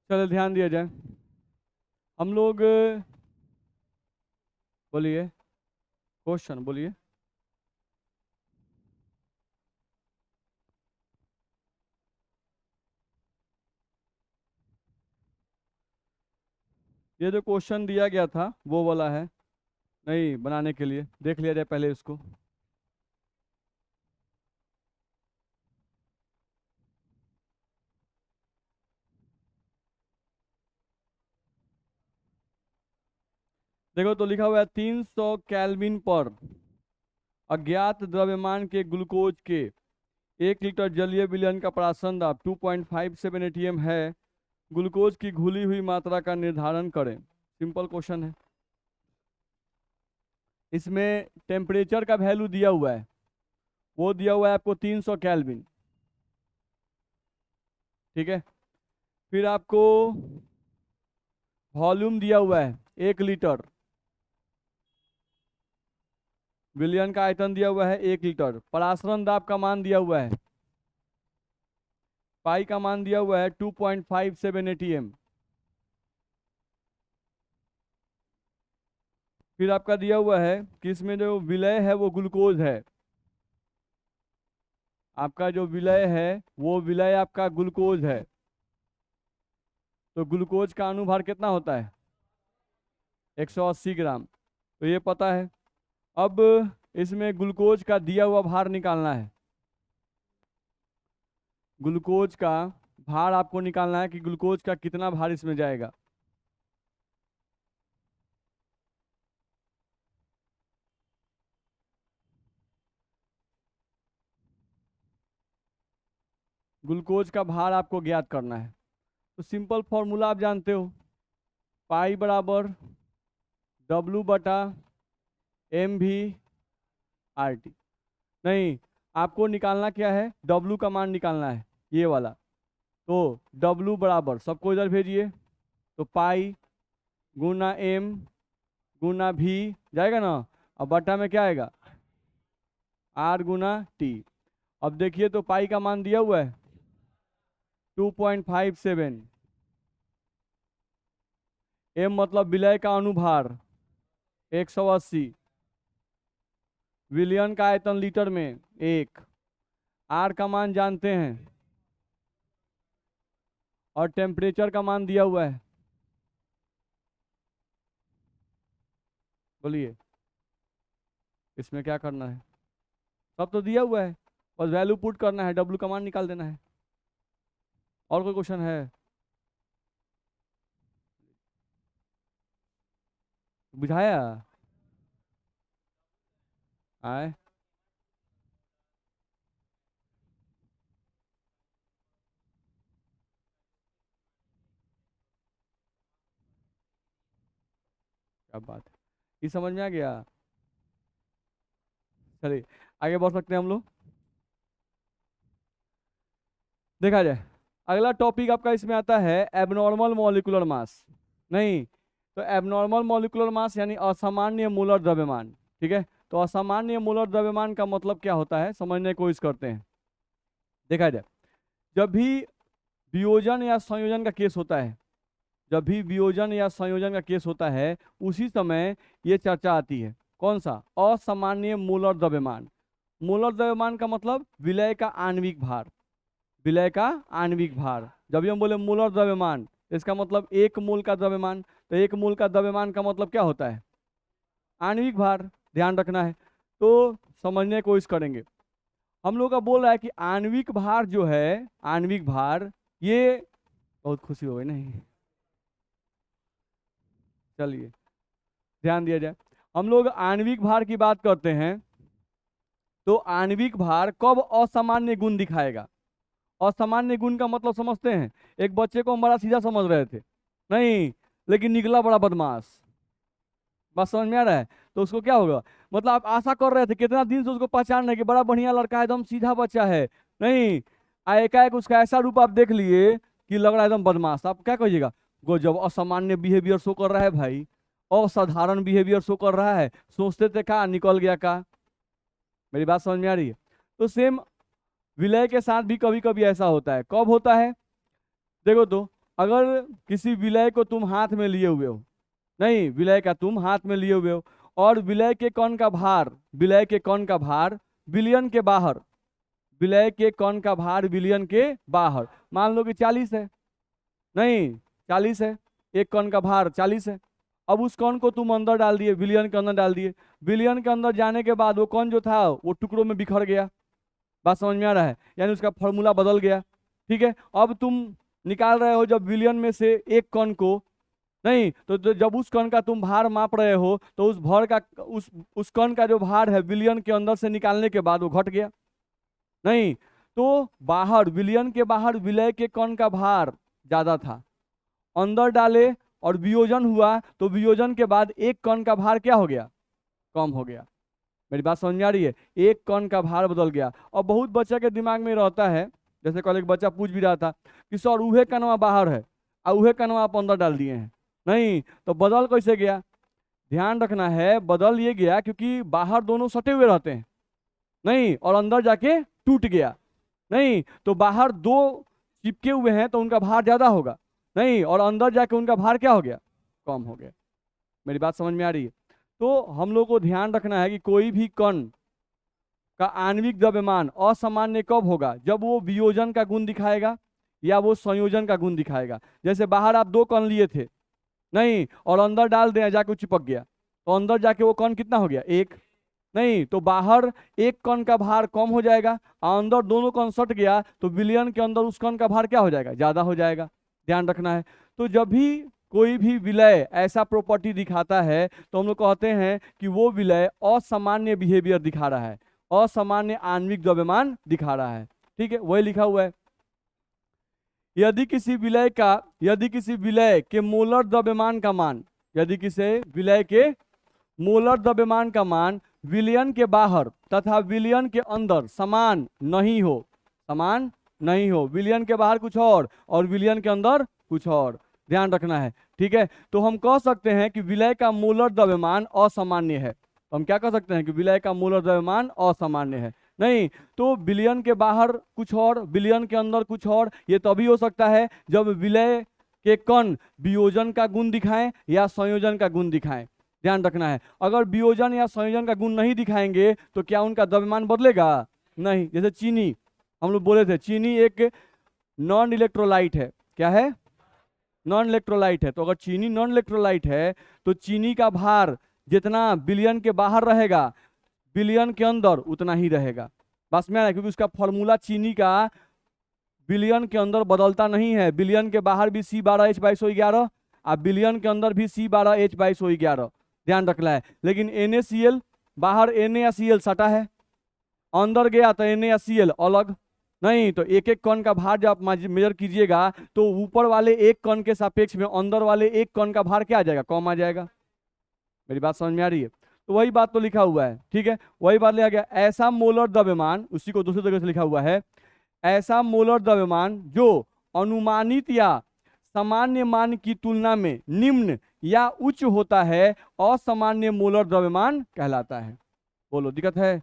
चलो ध्यान दिया जाए। हम लोग बोलिए, क्वेश्चन बोलिए। ये जो क्वेश्चन दिया गया था वो वाला है, नहीं बनाने के लिए देख लिया जाए पहले इसको। देखो तो लिखा हुआ है 300 केल्विन पर अज्ञात द्रव्यमान के ग्लूकोज के 1 लीटर जलीय विलयन का प्राशन दाब 2.57 एटीएम है। ग्लूकोज की घुली हुई मात्रा का निर्धारण करें। सिंपल क्वेश्चन है। इसमें टेम्परेचर का वैल्यू दिया हुआ है, वो दिया हुआ है आपको 300 केल्विन। ठीक है। फिर आपको वॉल्यूम दिया हुआ है 1 लीटर, विलयन का आयतन दिया हुआ है 1 लीटर, परासरण दाब का मान दिया हुआ है, पाई का मान दिया हुआ है 2.57 एटीएम। फिर आपका दिया हुआ है कि इसमें जो विलय है वो ग्लूकोज है। आपका जो विलय है वो विलय आपका ग्लूकोज है। तो ग्लूकोज का अनुभार कितना होता है? 180 ग्राम। तो ये पता है। अब इसमें ग्लूकोज का दिया हुआ भार निकालना है। ग्लूकोज का भार आपको निकालना है कि ग्लूकोज का कितना भार इसमें जाएगा। ग्लूकोज का भार आपको ज्ञात करना है। तो सिंपल फॉर्मूला आप जानते हो, पाई बराबर W/mv/RT। नहीं, आपको निकालना क्या है? W का मान निकालना है, ये वाला। तो W बराबर, सबको इधर भेजिए, तो पाई गुना M गुना V जाएगा ना, अब बटा में क्या आएगा? R गुना T। अब देखिए तो पाई का मान दिया हुआ है 2.57, M मतलब विलय का अनुभार 180, विलयन का आयतन लीटर में 1, R का मान जानते हैं और टेम्परेचर का मान दिया हुआ है। बोलिए इसमें क्या करना है? सब तो दिया हुआ है, बस वैल्यू पुट करना है, W का मान निकाल देना है। और कोई क्वेश्चन है? बुझाया? आए, क्या बात है, ये समझ में आ गया? चलिए आगे बढ़ सकते हैं हम लोग। देखा जाए, अगला टॉपिक आपका इसमें आता है एबनॉर्मल मॉलिक्यूलर मास। नहीं, तो एबनॉर्मल मॉलिक्यूलर मास यानी असामान्य मोलर द्रव्यमान। ठीक है। तो असामान्य मोलर द्रव्यमान का मतलब क्या होता है, समझने की कोशिश करते हैं। देखा जाए, जब भी वियोजन या संयोजन का केस होता है, जब भी वियोजन या संयोजन का केस होता है, उसी समय ये चर्चा आती है। कौन सा? असामान्य मोलर द्रव्यमान। मोलर द्रव्यमान का मतलब विलय का आणविक भार। विलय का आणविक भार। जब भी हम बोले मोलर द्रव्यमान, इसका मतलब एक मोल का द्रव्यमान। तो एक मोल का द्रव्यमान का मतलब क्या होता है? आणविक भार। ध्यान रखना है। तो समझने की कोशिश करेंगे। हम लोग का बोल रहा है कि आणविक भार जो है, आणविक भार, ये बहुत खुशी हो गई नहीं? चलिए ध्यान दिया जाए। हम लोग आणविक भार की बात करते हैं, तो आणविक भार कब असामान्य गुण दिखाएगा? असामान्य गुण का मतलब समझते हैं? एक बच्चे को हम बड़ा सीधा समझ रहे थे, नहीं, लेकिन निकला बड़ा बदमाश। बात समझ में आ रहा है? तो उसको क्या होगा? मतलब आप आशा कर रहे थे कितना दिन से उसको पहचान रहे कि बड़ा बढ़िया लड़का है, एकदम सीधा बच्चा है, नहीं, एकाएक उसका ऐसा रूप आप देख लिए कि लग रहा है एकदम बदमाश। आप क्या कहिएगा? वो जब असामान्य बिहेवियर शो कर रहा है भाई, असाधारण बिहेवियर शो कर रहा है, सोचते थे का निकल गया का। मेरी बात समझ में आ रही है? तो सेम विलय के साथ भी कभी कभी ऐसा होता है। कब होता है? देखो तो, अगर किसी विलय को तुम हाथ में लिए हुए हो, नहीं, विलय का तुम हाथ में लिए हुए हो, और विलय के कण का भार, विलय के कण का भार विलयन के बाहर, विलय के कण का भार विलयन के बाहर, मान लो कि 40 है, नहीं 40 है, एक कण का भार 40 है। अब उस कण को तुम अंदर डाल दिए, विलयन के अंदर डाल दिए, विलयन के अंदर जाने के बाद वो कण जो था वो टुकड़ों में बिखर गया। बात समझ में आ रहा है, यानी उसका फॉर्मूला बदल गया। ठीक है, अब तुम निकाल रहे हो जब विलयन में से एक कण को, नहीं तो जब उस कण का तुम भार माप रहे हो तो उस भर का, उस कण का जो भार है विलयन के अंदर से निकालने के बाद वो घट गया, नहीं तो बाहर, विलयन के बाहर विलय के कण का भार ज्यादा था, अंदर डाले और वियोजन हुआ तो वियोजन के बाद एक कण का भार क्या हो गया, कम हो गया। मेरी बात समझ में आ रही है, एक कण का भार बदल गया। और बहुत बच्चा के दिमाग में रहता है, जैसे कल एक बच्चा पूछ भी रहा था कि सर उहे कनवा बाहर है और उहे कनवा आप अंदर डाल दिए हैं, नहीं तो बदल कैसे गया। ध्यान रखना है, बदल ये गया क्योंकि बाहर दोनों सटे हुए रहते हैं, नहीं, और अंदर जाके टूट गया, नहीं तो बाहर दो चिपके हुए हैं तो उनका भार ज्यादा होगा, नहीं, और अंदर जाके उनका भार क्या हो गया, कम हो गया। मेरी बात समझ में आ रही है। तो हम लोग को ध्यान रखना है कि कोई भी कण का आणविक द्रव्यमान असामान्य कब होगा, जब वो वियोजन का गुण दिखाएगा या वो संयोजन का गुण दिखाएगा। जैसे बाहर आप दो कण लिए थे, नहीं, और अंदर डाल दिया जाके वो चिपक गया, तो अंदर जाके वो कण कितना हो गया, एक, नहीं तो बाहर एक कण का भार कम हो जाएगा और अंदर दोनों कण सट गया तो विलयन के अंदर उस कण का भार क्या हो जाएगा, ज्यादा हो जाएगा। ध्यान रखना है। तो जब भी कोई भी विलय ऐसा प्रॉपर्टी दिखाता है तो हम लोग कहते हैं कि वो विलय असामान्य बिहेवियर दिखा रहा है, असामान्य आणविक द्रव्यमान दिखा रहा है। ठीक है, वही लिखा हुआ है। यदि किसी विलय के मोलर द्रव्यमान का मान, यदि किसी विलय के मोलर द्रव्यमान का मान विलयन के बाहर तथा विलयन के अंदर समान नहीं हो, समान नहीं हो, विलयन के बाहर कुछ और विलयन के अंदर कुछ और, ध्यान रखना है। ठीक है, तो हम कह सकते हैं कि विलय का मोलर द्रव्यमान असामान्य है, तो हम क्या कह सकते हैं कि विलय का मोलर द्रव्यमान असामान्य है, नहीं तो विलयन के बाहर कुछ और विलयन के अंदर कुछ और, ये तभी हो सकता है जब विलय के कण वियोजन का गुण दिखाएं या संयोजन का गुण दिखाएं। ध्यान रखना है, अगर वियोजन या संयोजन का गुण नहीं दिखाएंगे तो क्या उनका द्रव्यमान बदलेगा, नहीं। जैसे चीनी, हम लोग बोले थे चीनी एक नॉन इलेक्ट्रोलाइट है, क्या है, नॉन इलेक्ट्रोलाइट है, तो अगर चीनी नॉन इलेक्ट्रोलाइट है तो चीनी का भार जितना बिलियन के बाहर रहेगा बिलियन के अंदर उतना ही रहेगा। बस में आ रहा है, क्योंकि उसका फॉर्मूला चीनी का बिलियन के अंदर बदलता नहीं है, बिलियन के बाहर भी C12H2211 और बिलियन के अंदर भी C12H2211, ध्यान रखना है। लेकिन NaCl बाहर NaCl सटा है, अंदर गया तो NaCl अलग, नहीं तो एक एक कण का भार जब आप मेजर कीजिएगा तो ऊपर वाले एक कण के सापेक्ष में अंदर वाले एक कण का भार क्या आ जाएगा, कम आ जाएगा। मेरी बात समझ में आ रही है, तो वही बात तो लिखा हुआ है। ठीक है, वही बात लिखा गया, ऐसा मोलर द्रव्यमान, उसी को दूसरी तरीके से लिखा हुआ है, ऐसा मोलर द्रव्यमान जो अनुमानित या सामान्य मान की तुलना में निम्न या उच्च होता है असामान्य मोलर द्रव्यमान कहलाता है। बोलो दिक्कत है,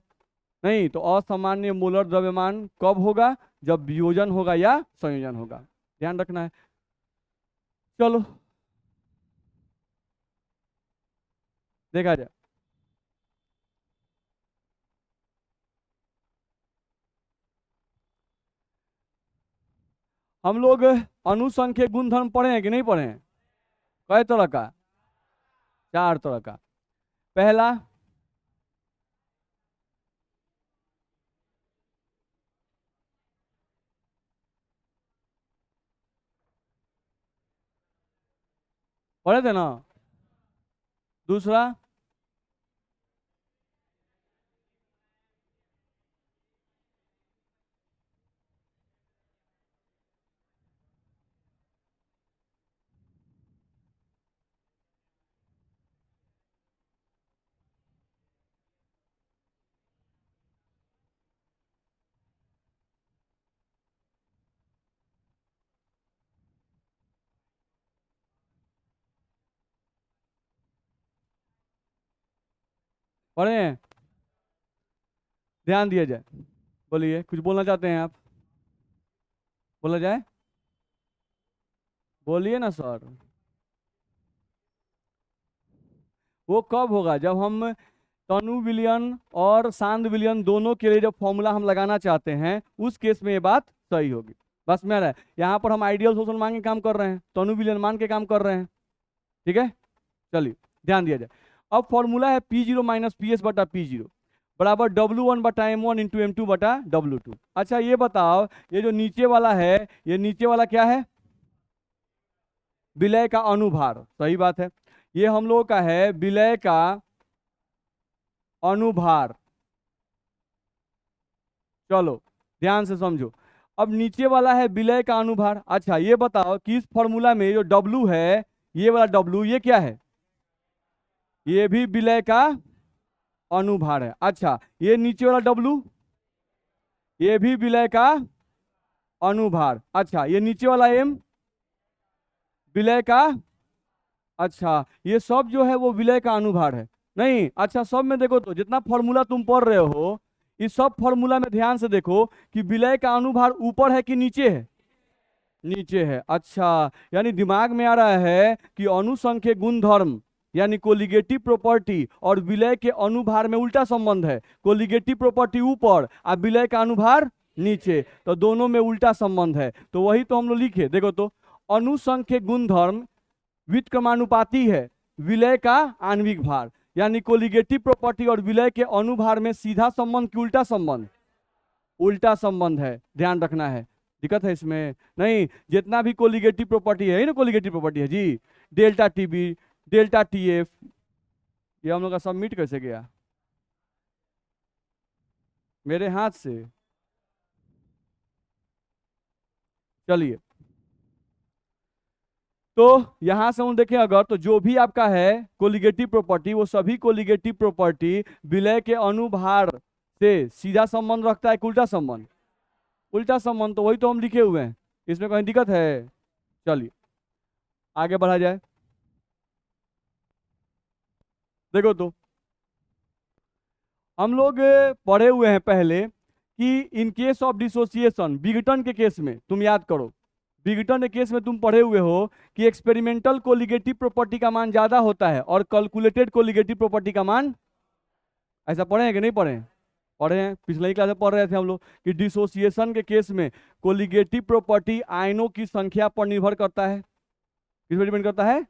नहीं तो असामान्य मोलर द्रव्यमान कब होगा, जब वियोजन होगा या संयोजन होगा, ध्यान रखना है। चलो देखा जाए, हम लोग अनुसंख्यक गुणधर्म पढ़े हैं कि नहीं पढ़े हैं, कई तरह का, 4 तरह का। पहला, पढ़े थे ना। दूसरा, पढ़े हैं, ध्यान दिया जाए। बोलिए, कुछ बोलना चाहते हैं आप, बोला जाए। बोलिए ना सर। वो कब होगा? जब हम तनु विलियन और सांद विलियन दोनों के लिए जब फॉर्मूला हम लगाना चाहते हैं, उस केस में ये बात सही होगी। बस मेरा है, यहाँ पर हम आइडियल सोल्यूशन मान के काम कर रहे हैं, तनु विलियन मान के काम कर रहे हैं। ठीक है, चलिए ध्यान दिया जाए। अब फॉर्मूला है P0 माइनस पी एस बटा P0 बराबर W1 बटा M1 इंटू M2 बटा W2। अच्छा ये बताओ, ये जो नीचे वाला है, ये नीचे वाला क्या है? विलय का अनुभार। सही बात है, ये हम लोगों का है विलय का अनुभार। चलो ध्यान से समझो। अब नीचे वाला है विलय का अनुभार। अच्छा ये बताओ कि इस फॉर्मूला में जो W है, ये वाला W, ये क्या है? ये भी विलय का अनुभार है। अच्छा ये नीचे वाला W, ये भी विलय का अनुभार। अच्छा ये नीचे वाला M, विलय का। अच्छा ये सब जो है वो विलय का अनुभार है। नहीं, अच्छा सब में देखो तो जितना फॉर्मूला तुम पढ़ रहे हो, इस सब फॉर्मूला में ध्यान से देखो कि विलय का अनुभार ऊपर है कि नीचे है? नीचे है। अच्छा यानी दिमाग में आ रहा है कि अनुसंख्यक गुणधर्म यानी कोलिगेटिव प्रॉपर्टी और विलय के अनुभार में उल्टा संबंध है। कोलिगेटिव प्रॉपर्टी ऊपर और विलय का अनुभार नीचे, तो दोनों में उल्टा संबंध है। तो वही तो हम लोग लिखे, देखो तो अनुसंख्यक गुणधर्म व्युत्क्रमानुपाती है विलय का आणविक भार, यानी कोलिगेटिव प्रॉपर्टी और विलय के अनुभार में सीधा संबंध की उल्टा संबंध? उल्टा संबंध है, ध्यान रखना है। दिक्कत है इसमें? नहीं, जितना भी कोलिगेटिव प्रॉपर्टी है ना, कोलिगेटिव प्रॉपर्टी है जी, डेल्टा टीबी, डेल्टा टीएफ, ये हम लोग का सबमिट कैसे गया मेरे हाथ से? चलिए, तो यहां से हम देखें अगर, तो जो भी आपका है कोलिगेटिव प्रॉपर्टी, वो सभी कोलिगेटिव प्रॉपर्टी विलय के अनुभार से सीधा संबंध रखता है कि उल्टा संबंध? उल्टा संबंध। तो वही तो हम लिखे हुए हैं, इसमें कहीं दिक्कत है? चलिए आगे बढ़ा जाए। देखो तो हम लोग पढ़े हुए हैं पहले कि इन केस ऑफ डिसोसिएशन, विघटन के केस में तुम याद करो, विघटन के केस में तुम पढ़े हुए हो कि एक्सपेरिमेंटल कोलिगेटिव प्रॉपर्टी का मान ज्यादा होता है और कैलकुलेटेड कोलिगेटिव प्रॉपर्टी का मान, ऐसा पढ़े हैं कि नहीं पढ़े हैं? पढ़े हैं, पिछले ही क्लास में पढ़ रहे थे हम लोग कि डिसोसिएशन के केस में कोलिगेटिव प्रॉपर्टी आयनों की संख्या पर निर्भर करता है। किस पर डिपेंड करता है?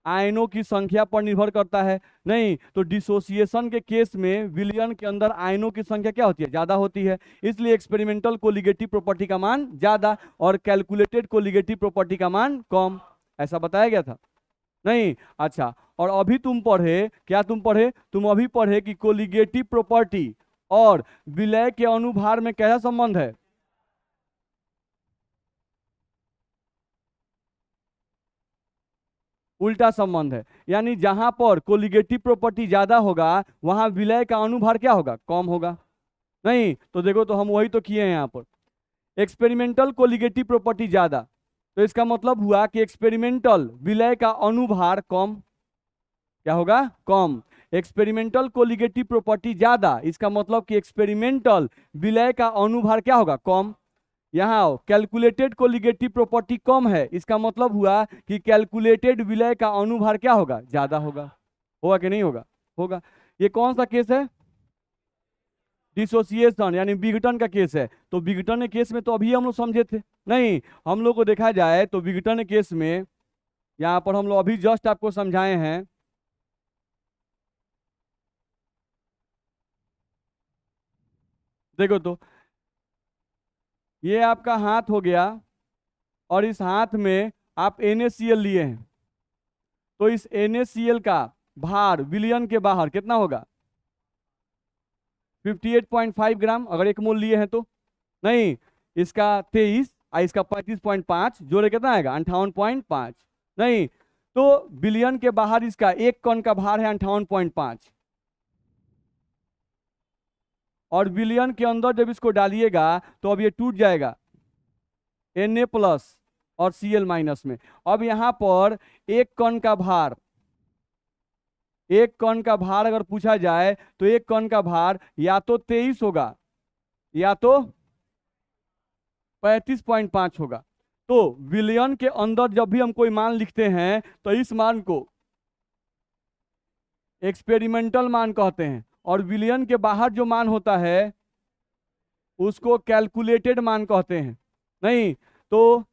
आयनों की संख्या पर निर्भर करता है। नहीं, तो डिसोसिएशन के केस में विलयन के अंदर आयनों की संख्या क्या होती है? ज्यादा होती है, इसलिए एक्सपेरिमेंटल कोलिगेटिव प्रॉपर्टी का मान ज्यादा और कैलकुलेटेड कोलिगेटिव प्रॉपर्टी का मान कम, ऐसा बताया गया था। नहीं, अच्छा, और अभी तुम पढ़े क्या? तुम पढ़े, तुम अभी पढ़े कि कोलिगेटिव प्रॉपर्टी और विलय के अनुभार में कैसा संबंध है? उल्टा संबंध है, यानी जहां पर कोलिगेटिव प्रॉपर्टी ज्यादा होगा वहां विलय का अनुभार क्या होगा? कम होगा। नहीं, तो देखो तो हम वही तो किए हैं यहाँ पर, एक्सपेरिमेंटल कोलिगेटिव प्रॉपर्टी ज्यादा, तो इसका मतलब हुआ कि एक्सपेरिमेंटल विलय का अनुभार कम। क्या होगा? कम। एक्सपेरिमेंटल कोलिगेटिव प्रॉपर्टी ज्यादा, इसका मतलब कि एक्सपेरिमेंटल विलय का अनुभार क्या होगा? कम। यहाँ आओ, कैलकुलेटेड कोलिगेटिव प्रॉपर्टी कम है, इसका मतलब हुआ कि कैलकुलेटेड विलय का अनुभार क्या होगा? ज्यादा होगा। होगा कि नहीं होगा? होगा। ये कौन सा केस है? डिसोसिएशन यानी विघटन का केस है। तो विघटन के केस में तो अभी हम लोग समझे थे। नहीं, हम लोग को देखा जाए तो विघटन के केस में यहाँ पर हम लोग अभी जस्ट आपको समझाए हैं। देखो तो ये आपका हाथ हो गया और इस हाथ में आप NaCl लिए हैं, तो इस NaCl का भार विलयन के बाहर कितना होगा? 58.5 ग्राम, अगर एक मोल लिए हैं तो। नहीं, इसका 23 और इसका 35.5 जोड़े कितना आएगा? 58.5। नहीं, तो विलयन के बाहर इसका एक कण का भार है 58.5, और विलयन के अंदर जब इसको डालिएगा तो अब ये टूट जाएगा Na प्लस और Cl माइनस में। अब यहां पर एक कण का भार, एक कण का भार अगर पूछा जाए तो एक कण का भार या तो 23 होगा या तो 35.5 होगा। तो विलयन के अंदर जब भी हम कोई मान लिखते हैं तो इस मान को एक्सपेरिमेंटल मान कहते हैं, और विलयन के बाहर जो मान होता है उसको कैलकुलेटेड मान कहते हैं। नहीं तो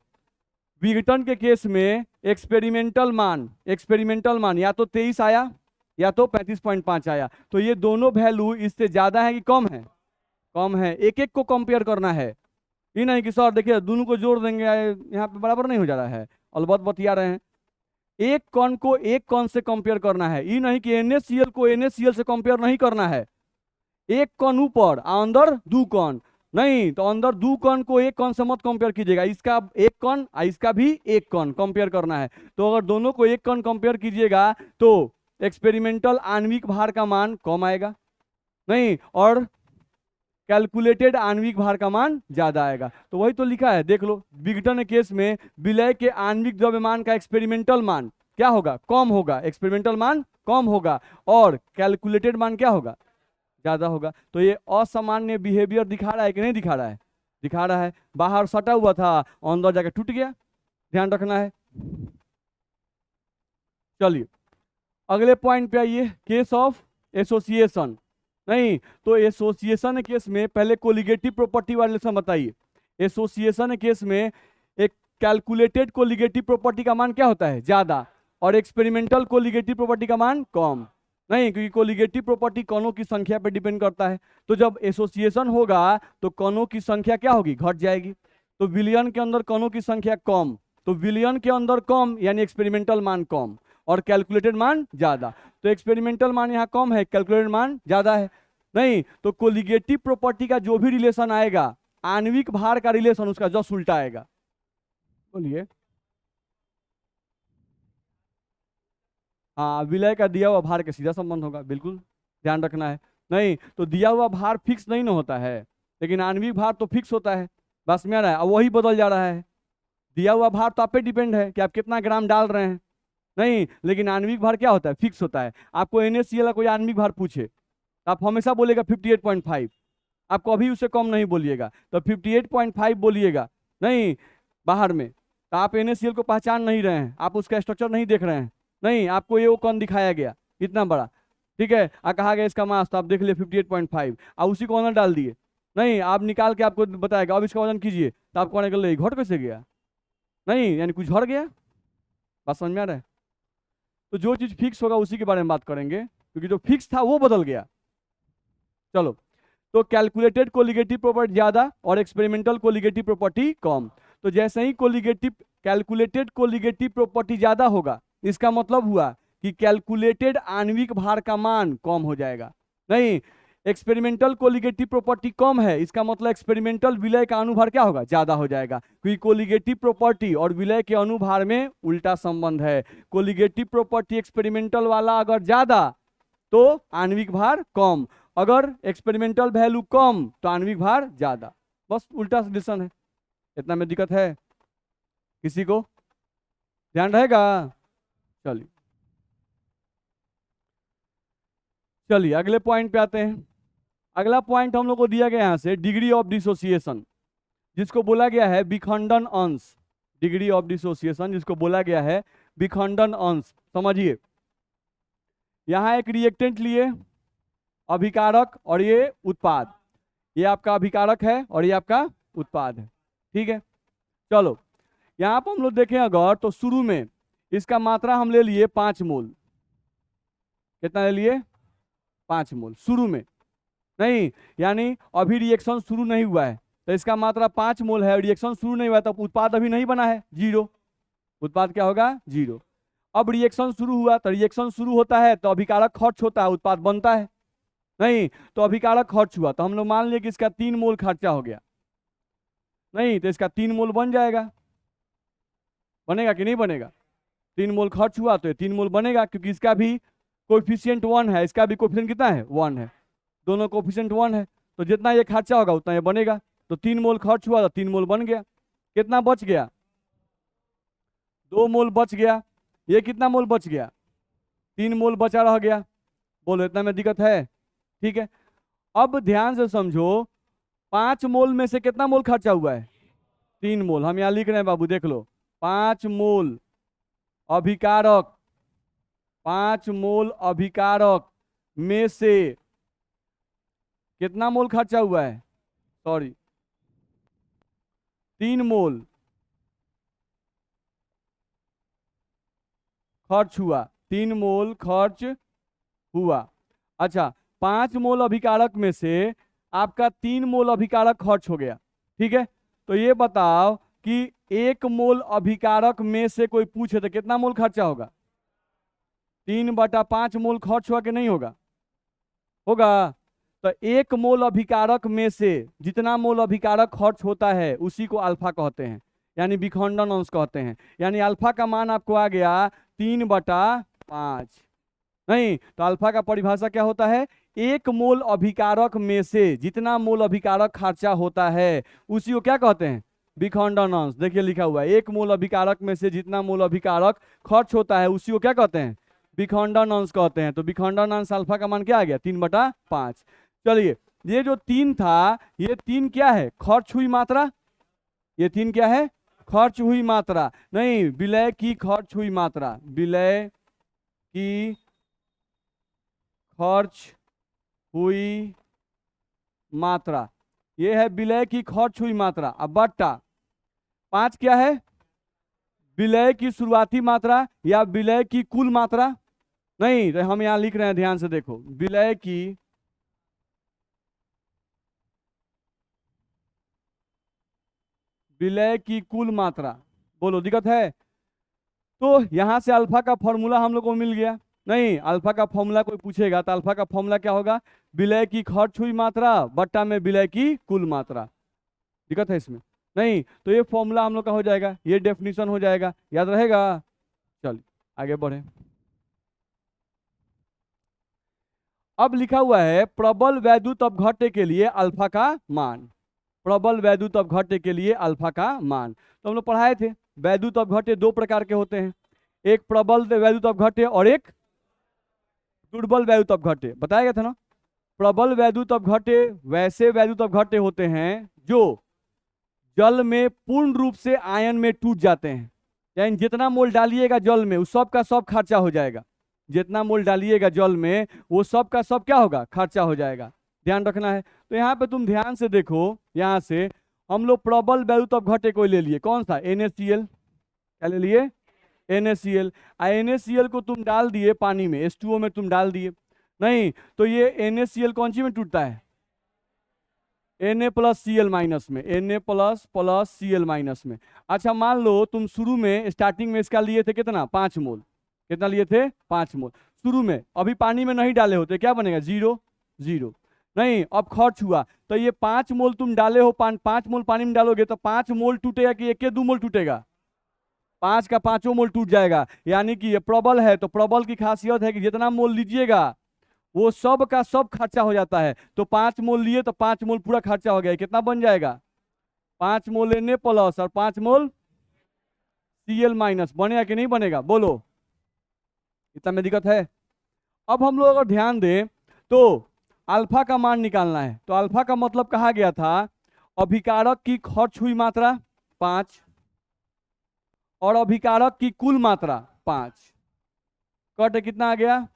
विघटन के केस में एक्सपेरिमेंटल मान या तो 23 आया या तो 35.5 आया, तो ये दोनों वैल्यू इससे ज्यादा है कि कम है? कम है। एक एक को कंपेयर करना है, ये नहीं कि सर देखिए दोनों को जोड़ देंगे यहाँ पे बराबर नहीं हो जा रहा है, अलबत्त बतिया रहे हैं। एक कण को एक कण से कंपेयर करना है, ये नहीं कि NaCl को NaCl से कंपेयर नहीं करना है। एक कण ऊपर अंदर दो कण, नहीं तो अंदर दो कण को एक कण से मत कंपेयर कीजिएगा, इसका एक कण और इसका भी एक कण कंपेयर करना है। तो अगर दोनों को एक कण कंपेयर कीजिएगा तो एक्सपेरिमेंटल आणविक भार का मान कम आएगा, नहीं, और कैलकुलेटेड आणविक भार का मान ज्यादा आएगा। तो वही तो लिखा है, देख लो, विघटन केस में विलय के आणविक द्रव्यमान का एक्सपेरिमेंटल मान क्या होगा? कम होगा, एक्सपेरिमेंटल मान कम होगा, और कैलकुलेटेड मान क्या होगा? ज्यादा होगा। तो ये असामान्य बिहेवियर दिखा रहा है कि नहीं दिखा रहा है? दिखा रहा है। बाहर सटा हुआ था, अंदर जाकर टूट गया, ध्यान रखना है। चलिए अगले पॉइंट पे आइए, केस ऑफ एसोसिएशन। नहीं तो एसोसिएशन केस में पहले कोलिगेटिव प्रॉपर्टी वाले रिलेशन बताइए। एसोसिएशन केस में एक कैलकुलेटेड कोलिगेटिव प्रॉपर्टी का मान क्या होता है? ज्यादा, और एक्सपेरिमेंटल कोलिगेटिव प्रॉपर्टी का मान कम। नहीं, क्योंकि कोलिगेटिव प्रॉपर्टी कणों की संख्या पर डिपेंड करता है, तो जब एसोसिएशन होगा तो कणों की संख्या क्या होगी? घट जाएगी। तो विलयन के अंदर कणों की संख्या कम, तो विलयन के अंदर कम यानी एक्सपेरिमेंटल मान कम, और कैलकुलेटेड मान ज्यादा। तो एक्सपेरिमेंटल मान यहाँ कम है, कैलकुलेटेड मान ज्यादा है। नहीं तो कोलिगेटिव प्रॉपर्टी का जो भी रिलेशन आएगा, आणविक भार का रिलेशन उसका जस्ट उल्टा आएगा। बोलिए। हाँ, विलय का दिया हुआ भार के सीधा संबंध होगा, बिल्कुल ध्यान रखना है। नहीं तो दिया हुआ भार फिक्स नहीं ना होता है, लेकिन आणविक भार तो फिक्स होता है। बस में आ रहा है, और वही बदल जा रहा है। दिया हुआ भार तो आप पे डिपेंड है कि आप कितना ग्राम डाल रहे हैं, नहीं, लेकिन आणविक भार क्या होता है? फिक्स होता है। आपको NaCl का कोई आणविक भार पूछे तो आप हमेशा बोलेगा 58.5, आप कभी उससे कम नहीं बोलिएगा, तो 58.5 बोलिएगा। नहीं बाहर में तो आप NaCl को पहचान नहीं रहे हैं, आप उसका स्ट्रक्चर नहीं देख रहे हैं। नहीं, आपको ये वो कण दिखाया गया इतना बड़ा, ठीक है, कहा गया इसका मास, तो आप देख लिए 58.5, और उसी को ऑनर डाल दिए। नहीं, आप निकाल के आपको बताएगा अब इसका वजन कीजिए, तो आपको कहने घट कैसे गया? नहीं, यानी कुछ झड़ गया। बात समझ में आ रहा है? तो जो चीज फिक्स होगा उसी के बारे में बात करेंगे, क्योंकि जो फिक्स था वो बदल गया। चलो, तो कैलकुलेटेड कोलिगेटिव प्रॉपर्टी ज्यादा और एक्सपेरिमेंटल कोलिगेटिव प्रॉपर्टी कम। तो जैसे ही कैलकुलेटेड कोलिगेटिव प्रॉपर्टी ज्यादा होगा, इसका मतलब हुआ कि कैलकुलेटेड आणविक भार का मान कम हो जाएगा। नहीं, एक्सपेरिमेंटल कोलिगेटिव प्रॉपर्टी कम है, इसका मतलब एक्सपेरिमेंटल विलय का अनुभार क्या होगा? ज्यादा हो जाएगा, क्योंकि कोलिगेटिव प्रॉपर्टी और विलय के अनुभार में उल्टा संबंध है। कोलिगेटिव प्रॉपर्टी एक्सपेरिमेंटल वाला अगर ज्यादा तो आणविक भार कम, अगर एक्सपेरिमेंटल वैल्यू कम तो आणविक भार ज्यादा। बस उल्टा रिलेशन है, इतना में दिक्कत है किसी को? ध्यान रहेगा? चलिए चलिए अगले पॉइंट पे आते हैं। अगला पॉइंट हम लोग को दिया गया यहाँ से डिग्री ऑफ डिसोसिएशन, जिसको बोला गया है विखंडन अंश। डिग्री ऑफ डिसोसिएशन जिसको बोला गया है विखंडन अंश। समझिए, यहाँ एक रिएक्टेंट लिए, अभिकारक और ये उत्पाद, ये आपका अभिकारक है और ये आपका उत्पाद है, ठीक है। चलो यहाँ पर हम लोग देखें अगर, तो शुरू में इसका मात्रा हम ले लिए 5 मोल। कितना ले लिए? 5 मोल शुरू में। नहीं, यानी अभी रिएक्शन शुरू नहीं हुआ है, तो इसका मात्रा 5 मोल है, रिएक्शन शुरू नहीं हुआ है, तो उत्पाद अभी नहीं बना है, 0। उत्पाद क्या होगा? 0। अब रिएक्शन शुरू हुआ, तो रिएक्शन शुरू होता है तो अभिकारक खर्च होता है, उत्पाद बनता है। नहीं तो अभिकारक खर्च हुआ, तो हम लोग मान लिए कि इसका 3 मोल खर्चा हो गया। नहीं तो इसका 3 मोल बन जाएगा, बनेगा कि नहीं बनेगा? 3 मोल खर्च हुआ तो ये 3 मोल बनेगा, क्योंकि इसका भी कोएफिशिएंट 1 है, इसका भी कोएफिशिएंट कितना है? 1 है, दोनों कोएफिशिएंट 1 है, तो जितना ये खर्चा होगा उतना ये बनेगा। तो 3 मोल खर्च हुआ तो 3 मोल बन गया। कितना बच गया? 2 मोल बच गया। ये कितना मोल बच गया? 3 मोल बचा रह गया। बोलो इतना में दिक्कत है? ठीक है, अब ध्यान से समझो, 5 मोल में से कितना मोल खर्चा हुआ है? 3 मोल। हम यहाँ लिख रहे हैं बाबू, देख लो, 5 मोल अभिकारक, 5 मोल अभिकारक में से कितना मोल खर्चा हुआ है? सॉरी, 3 मोल खर्च हुआ, 3 मोल खर्च हुआ। अच्छा, 5 मोल अभिकारक में से आपका 3 मोल अभिकारक खर्च हो गया, ठीक है। तो ये बताओ कि 1 मोल अभिकारक में से कोई पूछे तो कितना मोल खर्चा होगा? 3/5 मोल खर्च हुआ कि नहीं होगा? होगा। तो 1 मोल अभिकारक में से जितना मोल अभिकारक खर्च होता है उसी को अल्फा कहते हैं, यानी विखंडन अंश कहते हैं। यानी अल्फा का मान आपको आ गया 3/5। नहीं तो अल्फा का परिभाषा क्या होता है? 1 मोल अभिकारक में से जितना मोल अभिकारक खर्चा होता है उसी को क्या कहते हैं? विखंडन अंश। देखिए लिखा हुआ है, 1 मोल अभिकारक में से जितना मोल अभिकारक खर्च होता है उसी को क्या कहते हैं? विखंडन अंश कहते हैं। तो विखंडन अंश अल्फा का मान क्या आ गया? 3/5। चलिए, ये जो 3 था, ये 3 क्या है? खर्च हुई मात्रा। ये 3 क्या है? खर्च हुई मात्रा। नहीं, विलय की खर्च हुई मात्रा, विलय की खर्च हुई मात्रा, ये है विलय की खर्च हुई मात्रा। अब बट्टा 5 क्या है? विलय की शुरुआती मात्रा या विलय की कुल मात्रा। नहीं, तो हम यहां लिख रहे हैं, ध्यान से देखो, विलय की कुल मात्रा। बोलो, दिक्कत है? तो यहां से अल्फा का फॉर्मूला हम लोग को मिल गया। नहीं, अल्फा का फॉर्मूला कोई पूछेगा तो अल्फा का फॉर्मूला क्या होगा? विलय की खर्च हुई मात्रा बट्टा में विलय की कुल मात्रा। दिक्कत है इसमें? नहीं, तो ये फॉर्मूला हम लोग का हो जाएगा, ये डेफिनेशन हो जाएगा, याद रहेगा। चल आगे बढ़े। अब लिखा हुआ है प्रबल वैद्युत अपघट्य के लिए अल्फा का मान। प्रबल वैद्युत अपघट्य के लिए अल्फा का मान तो हम लोग पढ़ाए थे। वैद्युत अपघट्य 2 प्रकार के होते हैं, एक प्रबल वैद्युत अपघट्य और एक दुर्बल वैद्युत अपघट्य। बताया गया था ना। प्रबल वैद्युत अपघट्य वैसे वैद्युत अपघट्य होते हैं जो जल में पूर्ण रूप से आयन में टूट जाते हैं। यानी जितना मोल डालिएगा जल में, उस सब का सब खर्चा हो जाएगा। जितना मोल डालिएगा जल में वो सब का सब क्या होगा? खर्चा हो जाएगा। ध्यान रखना है। तो यहाँ पे तुम ध्यान से देखो, यहाँ से हम लोग प्रबल वैद्युत अपघट्य को ले लिए, कौन सा? NaCl। क्या ले लिए? NaCl। NaCl को तुम डाल दिए पानी में, H2O में तुम डाल दिए। नहीं तो ये NaCl कौन सी में टूटता है? Na+Cl- में, Na+Cl- में। अच्छा, मान लो तुम शुरू में स्टार्टिंग में इसका लिए थे कितना? 5 मोल। कितना लिए थे? 5 मोल शुरू में। अभी पानी में नहीं डाले होते, क्या बनेगा? 0 0। नहीं, अब खर्च हुआ तो ये 5 मोल तुम डाले हो, 5 मोल पानी में डालोगे तो 5 मोल टूटेगा कि 1-2 मोल टूटेगा? 5 का 5 मोल टूट जाएगा। यानी कि ये प्रबल है, तो प्रबल की खासियत है कि जितना मोल लीजिएगा वो सब का सब खर्चा हो जाता है। तो 5 मोल लिए तो 5 मोल पूरा खर्चा हो गया। कितना बन जाएगा? 5 मोल Na+ और 5 मोल Cl- बनेगा कि नहीं बनेगा? बोलो, इतना में दिक्कत है? अब हम लोग अगर ध्यान दें तो अल्फा का मान निकालना है। तो अल्फा का मतलब कहा गया था अभिकारक की खर्च हुई मात्रा 5 और अभिकारक की कुल मात्रा 5, कट कितना आ गया?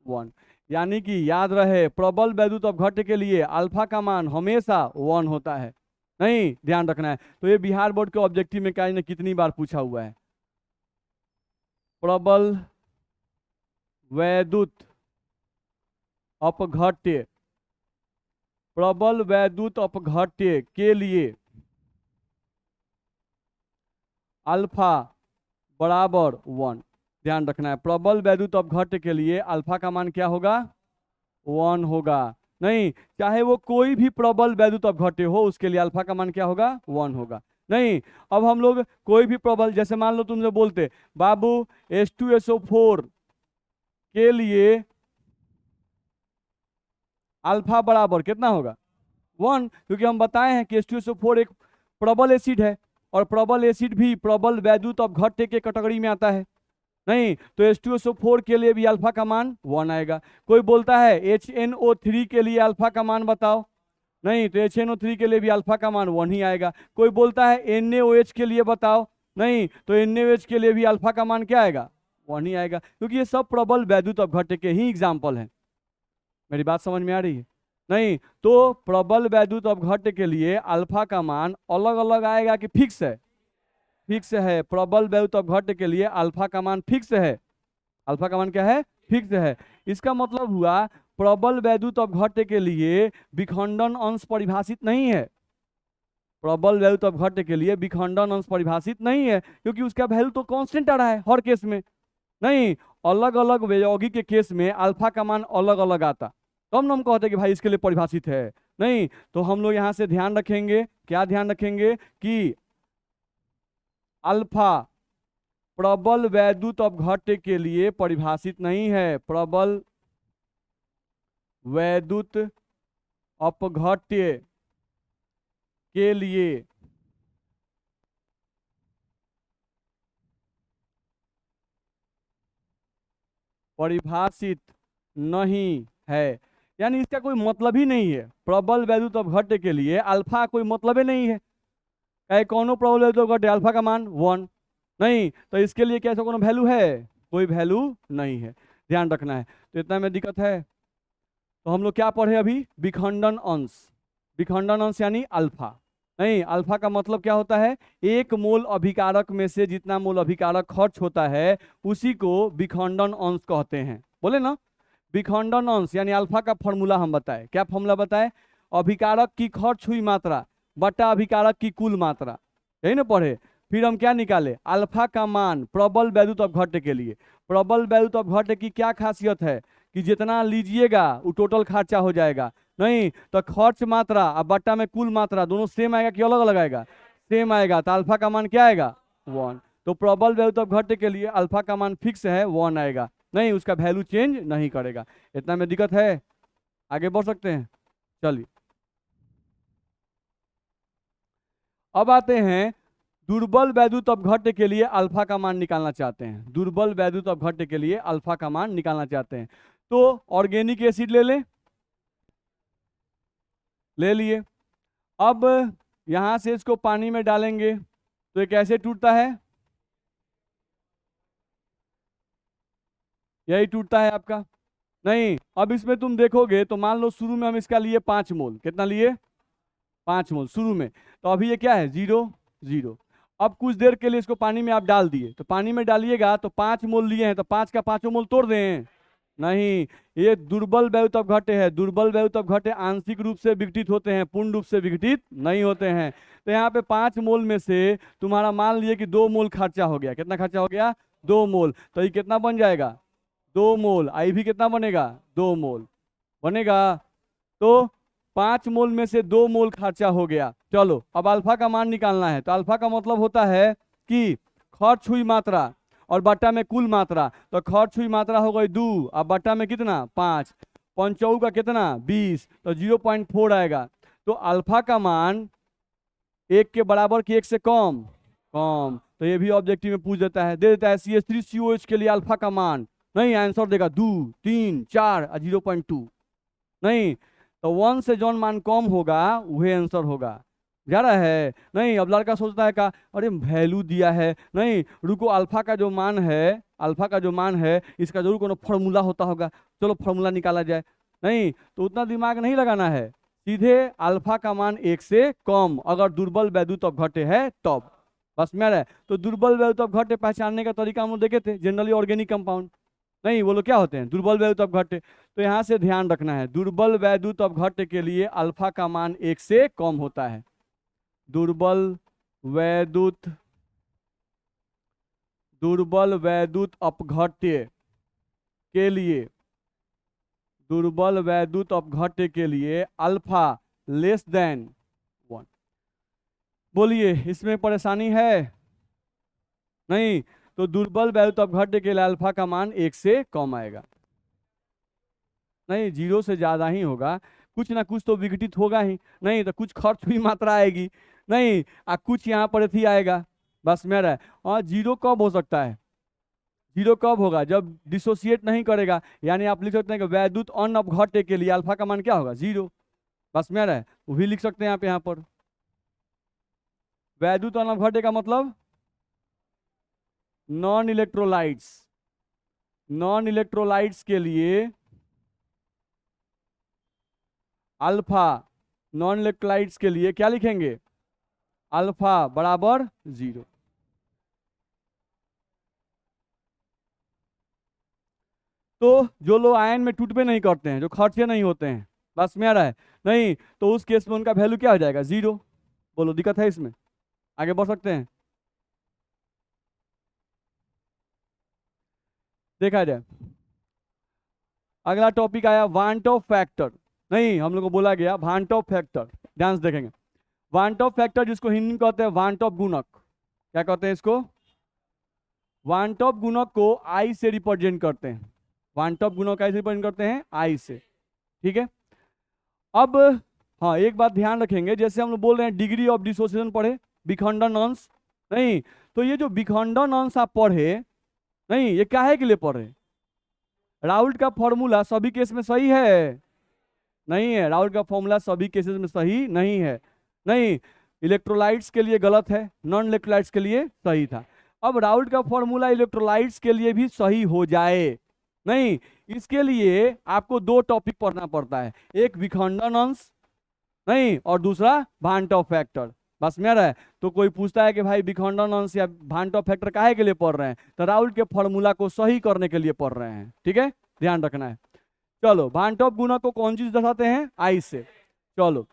1। यानी कि याद रहे, प्रबल वैद्युत अपघट्य के लिए अल्फा का मान हमेशा 1 होता है। नहीं, ध्यान रखना है। तो ये बिहार बोर्ड के ऑब्जेक्टिव में क्या कितनी बार पूछा हुआ है? प्रबल वैद्युत अपघट्य, प्रबल वैद्युत अपघट्य के लिए अल्फा बराबर 1। ध्यान रखना है, प्रबल वैद्युत अपघट्य के लिए अल्फा का मान क्या होगा? 1 होगा। नहीं, चाहे वो कोई भी प्रबल वैद्युत अपघट्य हो उसके लिए अल्फा का मान क्या होगा? 1 होगा। नहीं, अब हम लोग कोई भी प्रबल, जैसे मान लो तुमसे बोलते बाबू H2SO4 के लिए अल्फा बराबर कितना होगा? 1, क्योंकि हम बताए हैं कि H2SO4 एक प्रबल एसिड है और प्रबल एसिड भी प्रबल वैद्युत अपघट्य के कैटेगरी में आता है। नहीं, तो H2SO4 के लिए भी अल्फा का मान 1 आएगा। कोई बोलता है HNO3 के लिए अल्फा का मान बताओ, नहीं, तो HNO3 के लिए भी अल्फा का मान 1 ही आएगा। कोई बोलता है NaOH के लिए बताओ, नहीं, तो NaOH के लिए भी अल्फा का मान क्या आएगा? 1 ही आएगा, क्योंकि ये सब प्रबल वैद्युत अपघट्य के ही एग्जाम्पल हैं। मेरी बात समझ में आ रही है? नहीं, तो प्रबल वैद्युत अपघट्य के लिए अल्फा का मान अलग अलग आएगा कि फिक्स है? फिक्स है। प्रबल वैद्युत अपघट्य के लिए अल्फा का मान फिक्स है। अल्फा का मान क्या है? फिक्स है। इसका मतलब हुआ प्रबल वैद्युत अपघट्य के लिए विखंडन अंश परिभाषित नहीं है। प्रबल वैद्युत अपघट्य के लिए विखंडन अंश परिभाषित नहीं है, क्योंकि उसका वैल्यू तो कांस्टेंट आ रहा है हर केस में। नहीं, अलग अलग यौगिक के केस में अल्फा का मान अलग अलग आता, तब हम कहते हैं कि भाई इसके लिए परिभाषित है। नहीं, तो हम लोग यहां से ध्यान रखेंगे, क्या ध्यान रखेंगे कि अल्फा प्रबल वैद्युत अपघट्य के लिए परिभाषित नहीं है। प्रबल वैद्युत अपघट्य के लिए परिभाषित नहीं है, यानी इसका कोई मतलब ही नहीं है। प्रबल वैद्युत अपघट्य के लिए अल्फा कोई मतलब ही नहीं है। कहे कौनो प्रबल वैद्युत अपघट्य अल्फा का मान 1, नहीं, तो इसके लिए क्या ऐसा कोनो वैल्यू है? कोई वैल्यू नहीं है, ध्यान रखना है। तो इतना में दिक्कत है। तो हम लोग क्या पढ़े अभी? विखंडन अंश। विखंडन अंश यानी अल्फा। नहीं, अल्फा का मतलब क्या होता है? 1 मोल अभिकारक में से जितना मोल अभिकारक खर्च होता है उसी को विखंडन अंश कहते हैं। बोले ना, विखंडन अंश यानी अल्फा का फॉर्मूला हम बताए। क्या फॉर्मूला बताए? अभिकारक की खर्च हुई मात्रा बटा अभिकारक की कुल मात्रा, यही ना पढ़े। फिर हम क्या निकाले? अल्फा का मान प्रबल वैद्युत अपघट्य के लिए। प्रबल वैद्युत अपघट्य की क्या खासियत है कि जितना लीजिएगा वो टोटल खर्चा हो जाएगा। नहीं, तो खर्च मात्रा और बट्टा में कुल मात्रा दोनों सेम आएगा कि अलग अलग आएगा? सेम आएगा, तो अल्फा का मान क्या आएगा? 1। तो प्रबल वैद्युत अपघट्य के लिए अल्फा का मान फिक्स है, 1 आएगा। नहीं, उसका वैल्यू चेंज नहीं करेगा। इतना में दिक्कत है? आगे बढ़ सकते हैं? चलिए, अब आते हैं दुर्बल वैद्युत अपघट्य के लिए अल्फा का मान निकालना चाहते हैं। दुर्बल वैद्युत अपघट्य के लिए अल्फा का मान निकालना चाहते हैं। तो ऑर्गेनिक एसिड ले लें, ले लिए। अब यहां से इसको पानी में डालेंगे तो ये कैसे टूटता है? यही टूटता है आपका। नहीं, अब इसमें तुम देखोगे तो मान लो शुरू में हम इसका लिए 5 मोल। कितना लिए? 5 मोल शुरू में। तो अभी ये क्या है? 0 0। अब कुछ देर के लिए इसको पानी में आप डाल दिए, तो पानी में डालिएगा तो 5 मोल लिए हैं, तो 5 का 5 मोल तोड़ दें? नहीं, ये दुर्बल वैद्युत अपघट्य है। दुर्बल वैद्युत अपघट्य आंशिक रूप से विघटित होते हैं, पूर्ण रूप से विघटित नहीं होते हैं। तो यहाँ पे 5 मोल में से तुम्हारा मान लिए कि 2 मोल खर्चा हो गया। कितना खर्चा हो गया? 2 मोल। तो ये कितना बन जाएगा? 2 मोल। आई भी कितना बनेगा? 2 मोल बनेगा। तो 5 मोल में से 2 मोल खर्चा हो गया। चलो, अब अल्फा का मान निकालना है। तो अल्फा का मतलब होता है कि खर्च हुई मात्रा और बट्टा में कुल मात्रा। तो खर्च हुई मात्रा हो गई 2 और बट्टा में कितना? 5। पंचौ का कितना? 20, तो 0.4 आएगा। तो अल्फा का मान 1 के बराबर कि 1 से कम? कम। तो ये भी ऑब्जेक्टिव में पूछ देता है, दे देता है CH3COH के लिए अल्फा का मान। नहीं, आंसर देगा 2 3 4 और 0.2। नहीं, तो 1 से जौन मान कम होगा वही आंसर होगा। जा रहा है? नहीं, अब लड़का सोचता है का अरे वैल्यू दिया है, नहीं रुको, अल्फा का जो मान है, अल्फा का जो मान है इसका जरूर कोनो फॉर्मूला होता होगा, चलो फॉर्मूला निकाला जाए। नहीं, तो उतना दिमाग नहीं लगाना है, सीधे अल्फा का मान 1 से कम अगर दुर्बल वैद्युत अपघट्य है तब। बस मेरा है। तो दुर्बल वैद्युत अपघट्य पहचानने का तरीका हम लोग देखे थे, जनरली ऑर्गेनिक कंपाउंड। नहीं, वो लोग क्या होते हैं? दुर्बल वैद्युत अपघट्य। तो यहां से ध्यान रखना है, दुर्बल वैद्युत अपघट्य के लिए अल्फा का मान 1 से कम होता है। दुर्बल वैद्युत दुर्बल वैद्युत अपघट्य के लिए दुर्बल वैद्युत अपघट्य के लिए अल्फा लेस देन 1। बोलिए, इसमें परेशानी है? नहीं, तो दुर्बल वैद्युत अपघट्य के लिए अल्फा का मान 1 से कम आएगा। नहीं, 0 से ज्यादा ही होगा, कुछ ना कुछ तो विघटित होगा ही। नहीं, तो कुछ खर्च हुई मात्रा आएगी। नहीं, कुछ यहाँ पर थी आएगा। बस मेरा है। और 0 कब हो सकता है? 0 कब होगा? जब डिसोसिएट नहीं करेगा। यानी आप लिख सकते हैं कि वैद्युत अन अपघट्य के लिए अल्फा का मान क्या होगा? 0। बस में आ रहा है, वो भी लिख सकते हैं आप यहाँ पर। वैद्युत अनवघटे का मतलब नॉन इलेक्ट्रोलाइट्स। नॉन इलेक्ट्रोलाइट्स के लिए अल्फा, नॉन इलेक्ट्रोलाइट्स के लिए क्या लिखेंगे? अल्फा बराबर 0। तो जो लोग आयन में टूटबे नहीं करते हैं, जो खर्चे नहीं होते हैं, बस में आ रहा है, नहीं, तो उस केस में उनका वैल्यू क्या हो जाएगा? 0। बोलो दिक्कत है इसमें? आगे बढ़ सकते हैं? देखा जाए, अगला टॉपिक आया वांट ऑफ फैक्टर। नहीं, हम लोग को बोला गया वांट ऑफ फैक्टर। ध्यान से देखेंगे, वांट ऑफ फैक्टर जिसको हिंदी में कहते हैं वांट ऑफ गुणक। क्या कहते हैं इसको? वांट ऑफ गुणक को आई से रिप्रेजेंट करते हैं। वांट ऑफ गुणक कैसे रिप्रेजेंट करते हैं? आई से। ठीक है। अब हाँ, एक बात ध्यान रखेंगे, जैसे हम लोग बोल रहे हैं डिग्री ऑफ डिसोसिएशन पढ़े, विखंडन अंश। नहीं, तो ये जो विखंडन अंश आप पढ़े, नहीं, ये काहे के लिए पढ़े? राउल्ट का फॉर्मूला सभी केस में सही है? नहीं है, राउल्ट का फॉर्मूला सभी केसेस में सही नहीं है। नहीं, इलेक्ट्रोलाइट्स के लिए गलत है, नॉन इलेक्ट्रोलाइट्स के लिए सही था। अब राउल्ट का फॉर्मूला इलेक्ट्रोलाइट्स के लिए भी सही हो जाए, नहीं, इसके लिए आपको दो टॉपिक पढ़ना पड़ता है, एक विखंडन अंश, नहीं, और दूसरा भांट ऑफ फैक्टर। बस में आ रहा है? तो कोई पूछता है कि भाई विखंडन अंश या भांट ऑफ फैक्टर काहे के लिए पढ़ रहे हैं, तो राउल्ट के फॉर्मूला को सही करने के लिए पढ़ रहे हैं। ठीक है, ध्यान रखना है। चलो, भांट ऑफ गुणक को कौन चीज दर्शाते हैं? आई से। चलो,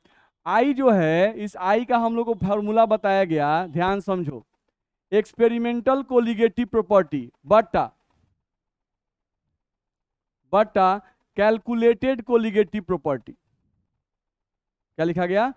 आई जो है, इस आई का हम लोग को फॉर्मूला बताया गया, ध्यान समझो। एक्सपेरिमेंटल कोलिगेटिव प्रॉपर्टी बटा बटा कैलकुलेटेड कोलिगेटिव प्रॉपर्टी। क्या लिखा गया?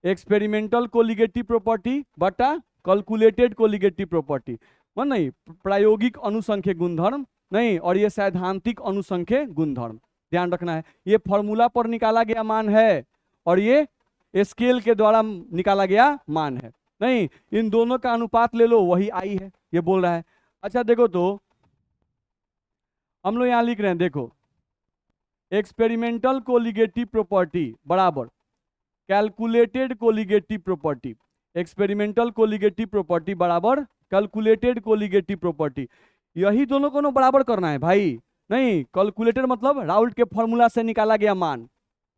एक्सपेरिमेंटल कोलिगेटिव प्रॉपर्टी बटा कैलकुलेटेड कोलिगेटिव प्रॉपर्टी। मन नहीं, प्रायोगिक अनुसंख्यक गुणधर्म, नहीं, और ये सैद्धांतिक अनुसंख्यक गुणधर्म। ध्यान रखना है, ये फॉर्मूला पर निकाला गया मान है और ये स्केल के द्वारा निकाला गया मान है। नहीं, इन दोनों का अनुपात ले लो, वही आई है, ये बोल रहा है। अच्छा देखो, तो हम लोग यहां लिख रहे हैं, देखो, एक्सपेरिमेंटल कोलिगेटिव प्रॉपर्टी बराबर calculated colligative property. Experimental colligative property बराबर कैलकुलेटेड कोलिगेटिव प्रॉपर्टी। यही दोनों को ना बराबर करना है भाई। नहीं, कैलकुलेटेड मतलब राउल्ट के फॉर्मूला से निकाला गया मान,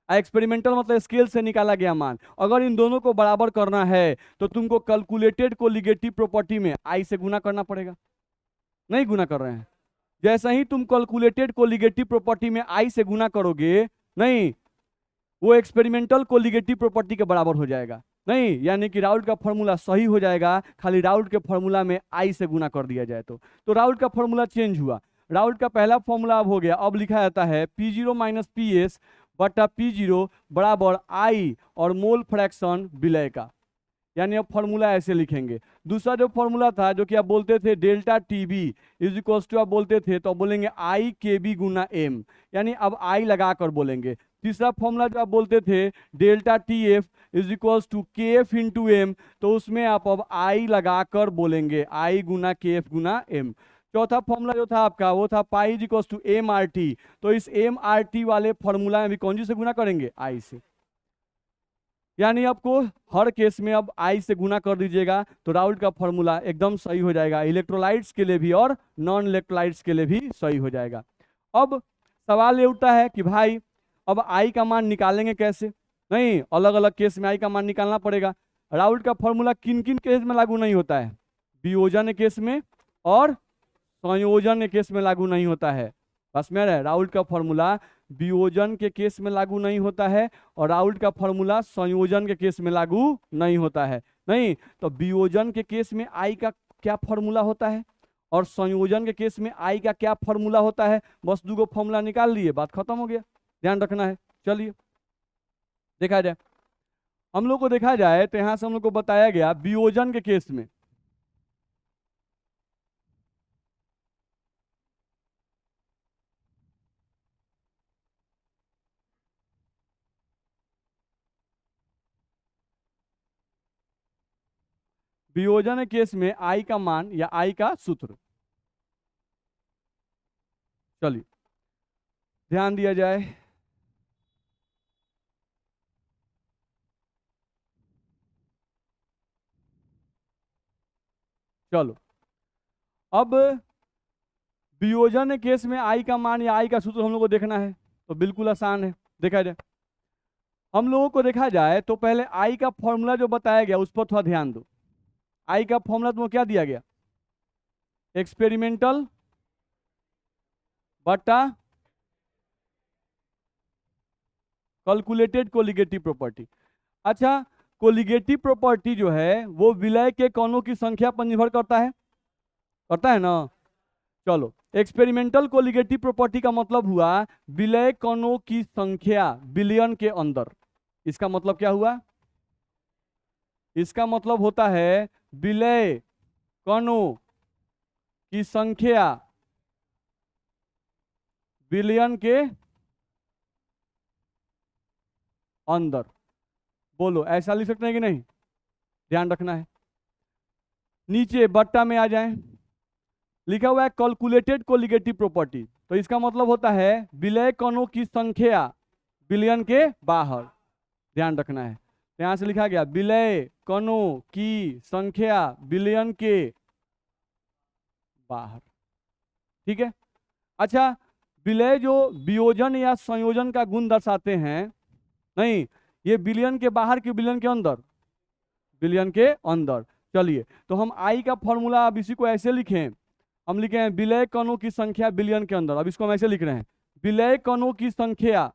एक्सपेरिमेंटल मतलब स्केल से निकाला गया मान। अगर इन दोनों को बराबर करना है तो तुमको कैलकुलेटेड कोलिगेटिव प्रॉपर्टी में आई से गुना करना पड़ेगा। नहीं गुना कर रहे हैं? जैसे ही तुम कैलकुलेटेड कोलिगेटिव प्रॉपर्टी में आई से गुना करोगे, नहीं, वो एक्सपेरिमेंटल कोलिगेटिव प्रॉपर्टी के बराबर हो जाएगा। नहीं, यानी कि राउल्ट का फॉर्मूला सही हो जाएगा, खाली राउल्ट के फॉर्मूला में आई से गुना कर दिया जाए तो राउल्ट का फॉर्मूला चेंज हुआ। राउल्ट का पहला फॉर्मूला अब हो गया, अब लिखा जाता है P0 माइनस पी एस बटा P0 बराबर आई और मोल फ्रैक्शन विलय का। यानी अब फॉर्मूला ऐसे लिखेंगे। दूसरा जो फॉर्मूला था, जो कि आप बोलते थे delta T B is equal to, आप बोलते थे तो बोलेंगे आई के बी गुना एम, यानी अब आई लगाकर बोलेंगे। तीसरा फॉर्मूला जो आप बोलते थे delta T F is equal to K F into M, तो उसमें आप अब आई लगाकर बोलेंगे, आई गुना के एफ गुना एम। चौथा फॉर्मूला जो था आपका, वो था pi is equal to M R T, तो इस एम आर टी वाले फॉर्मूला में भी कौन सी से गुना करेंगे? आई से। यानी आपको हर केस में अब आई से गुना कर दीजिएगा तो राउल्ट का फॉर्मूला एकदम सही हो जाएगा, इलेक्ट्रोलाइट्स के लिए भी और नॉन इलेक्ट्रोलाइट्स के लिए भी सही हो जाएगा। अब सवाल ये उठता है कि भाई अब आई का मान निकालेंगे कैसे? नहीं, अलग अलग केस में आई का मान निकालना पड़ेगा। राउल्ट का फॉर्मूला किन किन केस में लागू नहीं होता है? वियोजन केस में और संयोजन केस में लागू नहीं होता है। बस में रहे, राउल्ट का फॉर्मूला वियोजन के केस में लागू नहीं होता है और राउल्ट का फॉर्मूला संयोजन के केस में लागू नहीं होता है। नहीं, तो वियोजन के केस में आई का क्या फॉर्मूला होता है और संयोजन के केस में आई का क्या फॉर्मूला होता है, बस दो फॉर्मूला निकाल लिए, बात खत्म हो गया। ध्यान रखना है। चलिए देखा जाए, हम लोग को देखा जाए तो यहां से हम लोग को बताया गया वियोजन के केस में, वियोजन के केस में आई का मान या आई का सूत्र। चलिए ध्यान दिया जाए, चलो, अब वियोजन केस में आई का मान या आई का सूत्र हम लोग को देखना है, तो बिल्कुल आसान है। देखा जाए, हम लोगों को देखा जाए तो पहले आई का फॉर्मूला जो बताया गया उस पर थोड़ा ध्यान दो। आई का फॉर्मूला तुमको क्या दिया गया? एक्सपेरिमेंटल बटा कैलकुलेटेड कोलिगेटिव प्रॉपर्टी। अच्छा, कोलिगेटिव प्रॉपर्टी जो है वो विलय के कणों की संख्या पर निर्भर करता है ना। चलो, एक्सपेरिमेंटल कोलिगेटिव प्रॉपर्टी का मतलब हुआ विलय कणों की संख्या बिलियन के अंदर। इसका मतलब क्या हुआ? इसका मतलब होता है विलय कणों की संख्या बिलियन के अंदर। बोलो, ऐसा लिख सकते हैं कि नहीं? ध्यान रखना है। नीचे बट्टा में आ जाएं, लिखा हुआ है कैलकुलेटेड कोलिगेटिव प्रॉपर्टी, तो इसका मतलब होता है विलय कणों की संख्या बिलियन के बाहर। ध्यान रखना है, तो यहां से लिखा गया विलय कणों की संख्या बिलियन के बाहर। ठीक है। अच्छा, विलय जो वियोजन या संयोजन का गुण दर्शाते हैं, नहीं, ये बिलियन के बाहर कि बिलियन के अंदर? बिलियन के अंदर। चलिए, तो हम आई का फॉर्मूला अब इसी को ऐसे लिखें, हम लिखे हैं विलय कणों की संख्या बिलियन के अंदर। अब इसको हम ऐसे लिख रहे हैं, विलय कणों की संख्या,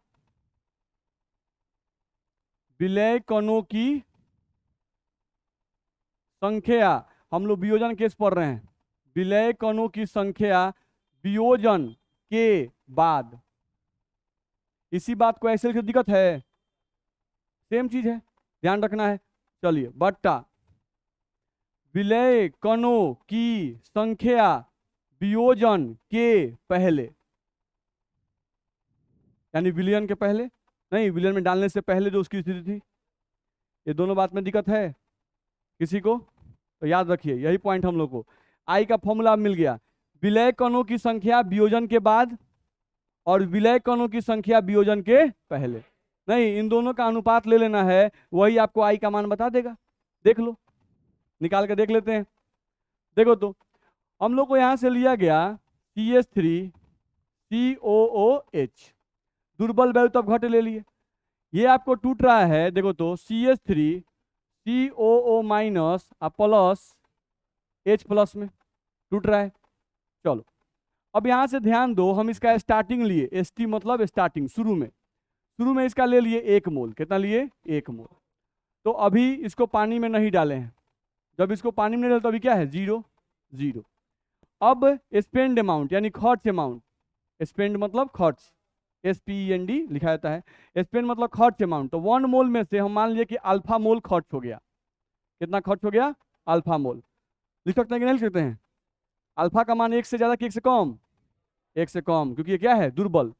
विलय कणों की संख्या, हम लोग वियोजन केस पढ़ रहे हैं, विलय कणों की संख्या वियोजन के बाद। इसी बात को ऐसे लिखने दिक्कत है? सेम चीज है, ध्यान रखना है। चलिए, बट्टा विलय कणों की संख्या वियोजन के पहले, यानी विलयन के पहले नहीं, विलयन में डालने से पहले जो उसकी स्थिति थी। ये दोनों बात में दिक्कत है किसी को? तो याद रखिए, यही पॉइंट हम लोग को। आई का फॉर्मूला मिल गया, विलय कणों की संख्या वियोजन के बाद और विलय कणों की संख्या वियोजन के पहले। नहीं, इन दोनों का अनुपात ले लेना है, वही आपको आई का मान बता देगा। देख लो, निकाल के देख लेते हैं। देखो, तो हम लोग को यहां से लिया गया CH3COOH, दुर्बल वैल्यू तब घट ले लिए। ये आपको टूट रहा है, देखो तो CH3COO minus plus H plus में टूट रहा है। चलो, अब यहां से ध्यान दो, हम इसका स्टार्टिंग लिए, ST मतलब स्टार्टिंग, शुरू में इसका ले लिए 1 मोल। कितना लिए? 1 मोल। तो अभी इसको पानी में नहीं डाले हैं, जब इसको पानी में नहीं डाले तो अभी क्या है? 0 0। अब स्पेंड अमाउंट यानी खर्च अमाउंट, स्पेंड मतलब खर्च, SPEND लिखा जाता है, स्पेंड मतलब खर्च अमाउंट। तो 1 मोल में से हम मान लिए कि अल्फा मोल खर्च हो गया। कितना खर्च हो गया? अल्फा मोल। लिख सकते हैं कि नहीं लिख सकते हैं? अल्फा का मान 1 से ज्यादा कि 1 से कम? 1 से कम, क्योंकि ये क्या है? दुर्बल।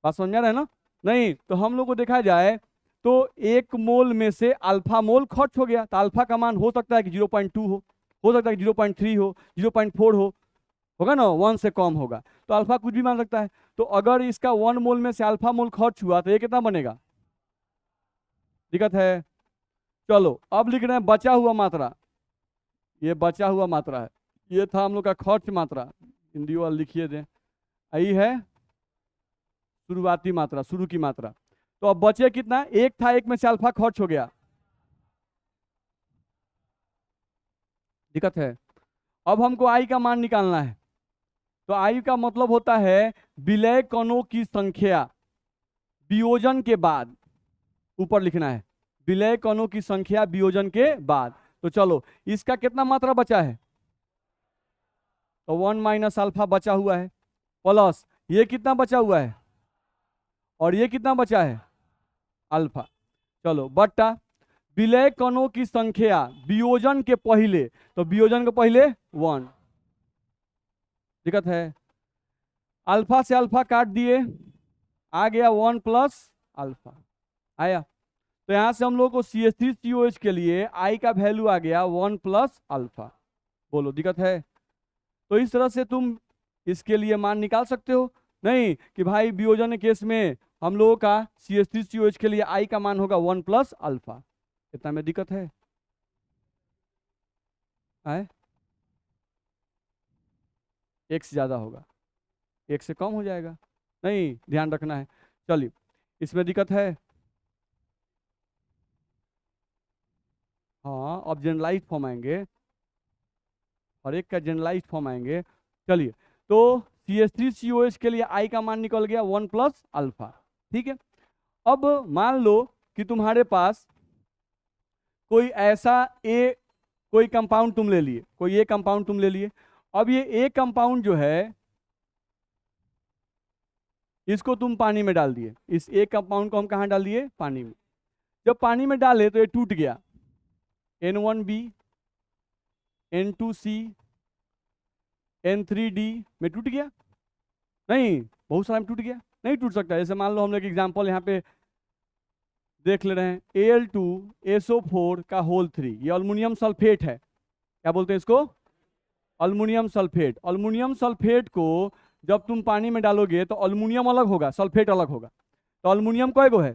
बात समझ आ रहा है ना? नहीं, तो हम लोग को देखा जाए तो 1 मोल में से अल्फा मोल खर्च हो गया, तो अल्फा का मान हो सकता है कि 0.2 हो सकता है कि 0.3 हो, 0.4 होगा ना, 1 से कम होगा, तो अल्फा कुछ भी मान सकता है। तो अगर इसका 1 मोल में से अल्फा मोल खर्च हुआ तो ये कितना बनेगा? दिक्कत है। चलो, अब लिख रहे हैं बचा हुआ मात्रा। ये बचा हुआ मात्रा है, ये था हम लोग का खर्च मात्रा, हिंदी वाला लिखिए दें, यही है शुरुआती मात्रा, शुरू की मात्रा। तो अब बचे कितना? 1 था, 1 में से अल्फा खर्च हो गया। दिक्कत है। अब हमको आई का मान निकालना है, तो आई का मतलब होता है विलय कणों की संख्या वियोजन के बाद, ऊपर लिखना है विलय कणों की संख्या वियोजन के बाद। तो चलो, इसका कितना मात्रा बचा है? तो 1 माइनस अल्फा बचा हुआ है, प्लस ये कितना बचा हुआ है, और ये कितना बचा है? अल्फा। चलो, बट्टा विलय कणों की संख्या वियोजन के पहले, तो वियोजन के पहले 1। दिक्कत है। अल्फा से अल्फा काट दिए, आ गया 1 प्लस अल्फा आया। तो यहां से हम लोग को CH3COH के लिए आई का वैल्यू आ गया 1 प्लस अल्फा। बोलो, दिक्कत है? तो इस तरह से तुम इसके लिए मान निकाल सकते हो। नहीं कि भाई वियोजन केस में हम लोगों का CH3COH के लिए आई का मान होगा 1 प्लस अल्फा। इतना में दिक्कत है? एक से ज़्यादा होगा, एक से कम हो जाएगा, नहीं ध्यान रखना है। चलिए इसमें दिक्कत है, हाँ अब जनरलाइज फॉर्म आएंगे, हर एक का जनरलाइज फॉर्म आएंगे। चलिए तो CH3COH के लिए आई का मान निकल गया 1 प्लस अल्फा, ठीक है। अब मान लो कि तुम्हारे पास कोई ऐसा ए, कोई कंपाउंड तुम ले लिए, कोई ए कंपाउंड तुम ले लिए। अब ये ए कंपाउंड जो है इसको तुम पानी में डाल दिए, इस ए कंपाउंड को हम कहाँ डाल दिए, पानी में। जब पानी में डाले तो ये टूट गया, N1B N2C N3D में टूट गया, नहीं बहुत सारा में टूट गया, नहीं टूट सकता। जैसे मान लो हम लोग एग्जाम्पल यहाँ पे देख ले रहे हैं, Al2SO4 का होल 3, ये अल्युमिनियम सल्फेट है, क्या बोलते हैं इसको, अल्युमिनियम सल्फेट। अल्युमिनियम सल्फेट को जब तुम पानी में डालोगे तो अल्युमिनियम अलग होगा, सल्फेट अलग होगा। तो अल्युमिनियम कय गो है,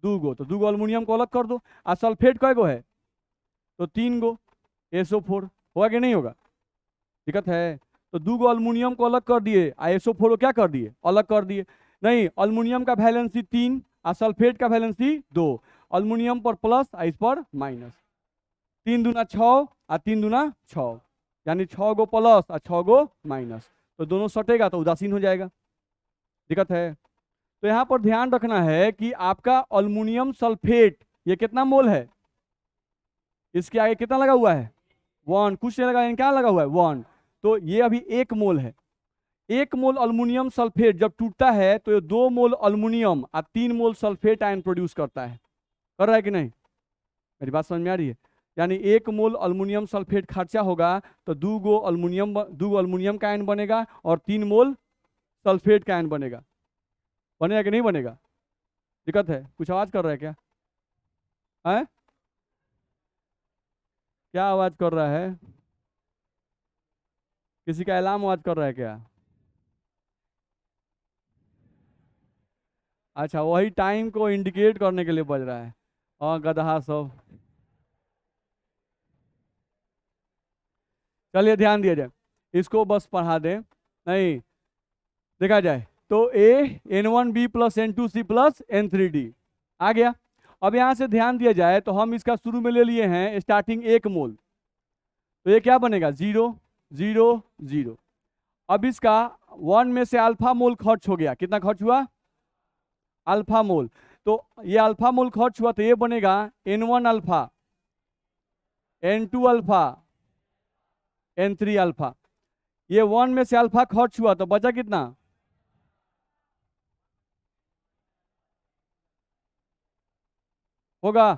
2 गो, तो 2 गो अल्युमिनियम को अलग कर दो। और सल्फेट कय गो है, तो 3 गो, SO4 होगा कि नहीं होगा, दिक्कत है। तो 2 गो अल्युमिनियम को अलग कर दिए, SO4 को क्या कर दिए, अलग कर दिए। नहीं, अल्युमिनियम का वैलेंसी 3 और सल्फेट का वैलेंसी 2, अल्युमिनियम पर प्लस और इस पर माइनस, 3 दूना 6 और 3 दूना 6, यानी 6 गो प्लस और 6 गो माइनस, तो दोनों सटेगा तो उदासीन हो जाएगा, दिक्कत है। तो यहाँ पर ध्यान रखना है कि आपका अल्युमिनियम सल्फेट ये कितना मोल है, इसके आगे कितना लगा हुआ है, 1, कुछ नहीं लगा, यानी क्या लगा हुआ है, 1। तो ये अभी 1 मोल है। 1 मोल अल्युमिनियम सल्फेट जब टूटता है तो ये 2 मोल अल्युमिनियम और 3 मोल सल्फेट आयन प्रोड्यूस करता है, कर रहा है कि नहीं, मेरी बात समझ में आ रही है। यानी 1 मोल अल्युमिनियम सल्फेट खर्चा होगा तो 2 गो अल्युमिनियम का आयन बनेगा और 3 मोल सल्फेट का आयन बनेगा, बनेगा कि नहीं बनेगा, दिक्कत है। कुछ आवाज कर रहा है क्या है, क्या आवाज कर रहा है, किसी का अलार्म आवाज कर रहा है क्या, अच्छा वही टाइम को इंडिकेट करने के लिए बज रहा है, और गधा सब। चलिए ध्यान दिया जाए, इसको बस पढ़ा दें, नहीं देखा जाए तो N1B plus N2C plus N3D आ गया। अब यहाँ से ध्यान दिया जाए तो हम इसका शुरू में ले लिए हैं स्टार्टिंग 1 मोल, तो ये क्या बनेगा 0 0 0। अब इसका 1 में से अल्फा मोल खर्च हो गया, कितना खर्च हुआ, अल्फा मोल। तो ये अल्फा मोल खर्च हुआ तो ये बनेगा N1 alpha N2 alpha N3 alpha. ये 1 में से अल्फा खर्च हुआ तो बचा कितना, होगा,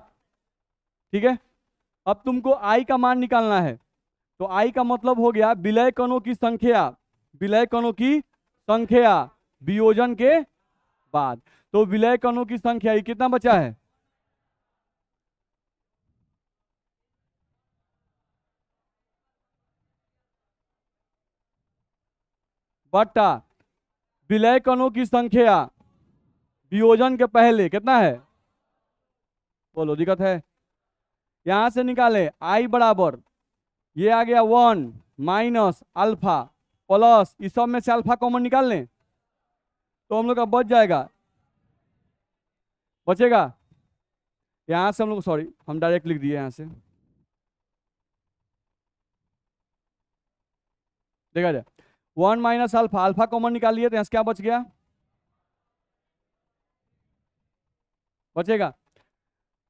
ठीक है। अब तुमको आई का मान निकालना है, तो आई का मतलब हो गया विलय कणों की संख्या, विलय कणों की संख्या वियोजन के बाद। तो विलय कणों की संख्या ये कितना बचा है, बट्टा विलय कणों की संख्या वियोजन के पहले कितना है, बोलो दिक्कत है। यहां से निकाले आई बराबर, ये आ गया 1 माइनस अल्फा प्लस, इस सब में से अल्फा कॉमन निकाल लें तो हम लोग का बच जाएगा, बचेगा। यहां से हम लोग, सॉरी हम डायरेक्ट लिख दिए यहां से, देखा जाए 1 माइनस अल्फा, अल्फा कॉमन निकाल लिए तो यहां से क्या बच गया, बचेगा,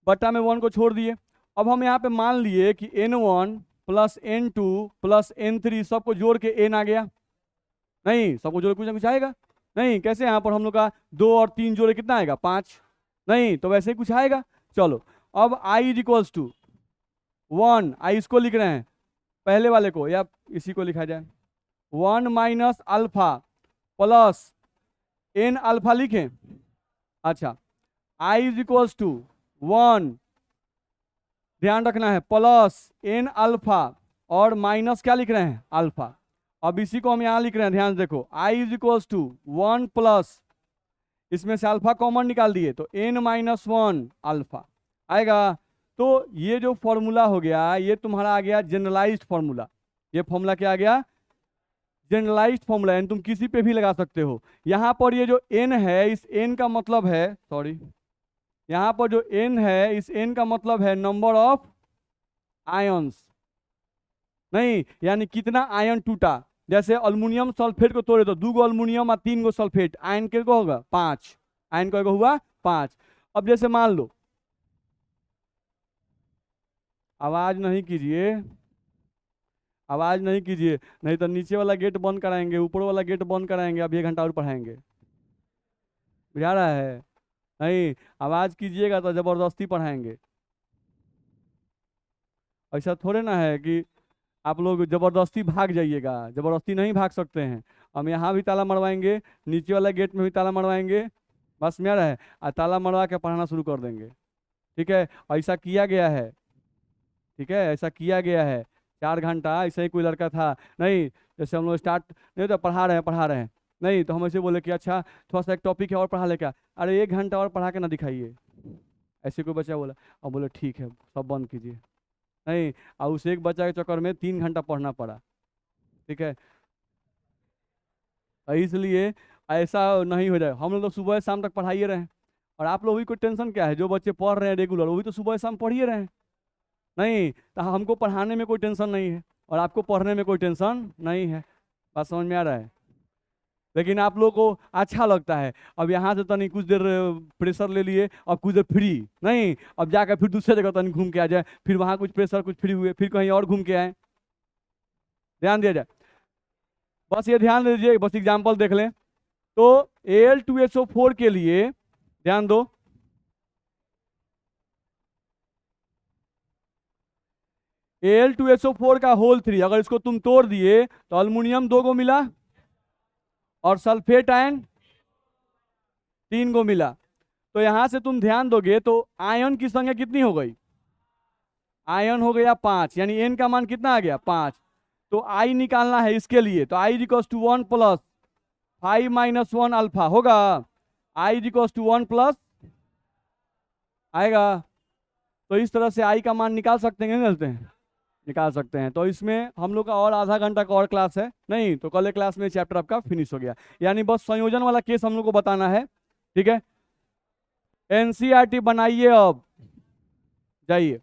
बट्टा में 1 को छोड़ दिए। अब हम यहाँ पे मान लिए कि N1 plus N2 plus N3 सबको जोड़ के N आ गया, नहीं सबको जोड़ कुछ ना कुछ आएगा, नहीं कैसे, यहाँ पर हम लोग का 2 और 3 जोड़े कितना आएगा 5, नहीं तो वैसे ही कुछ आएगा। चलो अब I इज इक्वल्स टू 1, आई इसको लिख रहे हैं पहले वाले को, या इसी को लिखा जाए 1 minus alpha plus N alpha लिखें, अच्छा I इज इक्वल्स टू 1, ध्यान रखना है प्लस N अल्फा और माइनस क्या लिख रहे हैं अल्फा। अब इसी को हम यहां लिख रहे हैं, ध्यान से देखो I is equals to 1 plus, इसमें से अल्फा कॉमन निकाल दिए तो N माइनस 1 अल्फा आएगा। तो ये जो फॉर्मूला हो गया ये तुम्हारा आ गया जनरलाइज्ड फॉर्मूला, ये फॉर्मूला क्या आ गया, जनरलाइज्ड फॉर्मूला है, तुम किसी पे भी लगा सकते हो। यहाँ पर ये जो n है, इस n का मतलब है, सॉरी, यहाँ पर जो n है, इस n का मतलब है नंबर ऑफ आयंस, नहीं यानी कितना आयन टूटा। जैसे अल्युमिनियम सल्फेट को तोड़े तो 2 गो अल्युमिनियम और 3 गो सल्फेट, आयन के को होगा 5, आयन का हुआ 5। अब जैसे मान लो, आवाज नहीं कीजिए, आवाज नहीं कीजिए, नहीं तो नीचे वाला गेट बंद कराएंगे, ऊपर वाला गेट बंद कराएंगे, अब 1 घंटा और पढ़ाएंगे। बुझा रहा है? नहीं, आवाज कीजिएगा तो जबरदस्ती पढ़ाएंगे। ऐसा थोड़े ना है कि आप लोग जबरदस्ती भाग जाइएगा, जबरदस्ती नहीं भाग सकते हैं। हम यहाँ भी ताला मरवाएंगे, नीचे वाला गेट में भी ताला मरवाएंगे, बस में है, और ताला मरवा के पढ़ाना शुरू कर देंगे। ठीक है, ऐसा किया गया है, ठीक है, ऐसा किया गया है। 4 घंटा ऐसे ही कोई लड़का था, नहीं जैसे हम लोग स्टार्ट नहीं तो पढ़ा रहे हैं, नहीं तो हम ऐसे बोले कि अच्छा थोड़ा सा एक टॉपिक है और पढ़ा ले क्या, अरे 1 घंटा और पढ़ा के ना दिखाइए, ऐसे कोई बच्चा बोला। अब बोले ठीक है सब बंद कीजिए, नहीं, और उस एक बच्चा के चक्कर में 3 घंटा पढ़ना पड़ा। ठीक है, और इसलिए ऐसा नहीं हो जाए, हम लोग तो सुबह शाम तक पढ़ाइए रहे हैं, और आप लोग भी कोई टेंशन क्या है, जो बच्चे पढ़ रहे हैं रेगुलर वो भी तो सुबह शाम पढ़िए रहे हैं। नहीं तो हमको पढ़ाने में कोई टेंशन नहीं है और आपको पढ़ने में कोई टेंशन नहीं है, बात समझ में आ रहा है? लेकिन आप लोग को अच्छा लगता है, अब यहाँ से तनी कुछ देर प्रेशर ले लिए और कुछ देर फ्री, नहीं अब जाकर फिर दूसरे जगह तनी घूम के आ जाए, फिर वहाँ कुछ प्रेशर कुछ फ्री हुए, फिर कहीं और घूम के आए, ध्यान दिया जाए। बस ये ध्यान दीजिए, बस एग्जाम्पल देख लें तो Al2SO4 के लिए ध्यान दो, Al2SO4 का होल 3 अगर इसको तुम तोड़ दिए तो अल्युमिनियम 2 गो मिला और सल्फेट आयन 3 गो मिला। तो यहां से तुम ध्यान दोगे तो आयन की संख्या कितनी हो गई? आयन हो गया 5, यानी n का मान कितना आ गया 5। तो I निकालना है इसके लिए, तो I equals to 1 plus 5 minus 1 alpha होगा, I इक्वल्स टू 1 प्लस आएगा। तो इस तरह से I का मान निकाल सकते हैं, निकालते हैं, निकाल सकते हैं। तो इसमें हम लोग का और आधा घंटा का और क्लास है, नहीं तो कल क्लास में चैप्टर आपका फिनिश हो गया, यानी बस संयोजन वाला केस हम लोग को बताना है। ठीक है, एनसीईआरटी बनाइए, अब जाइए।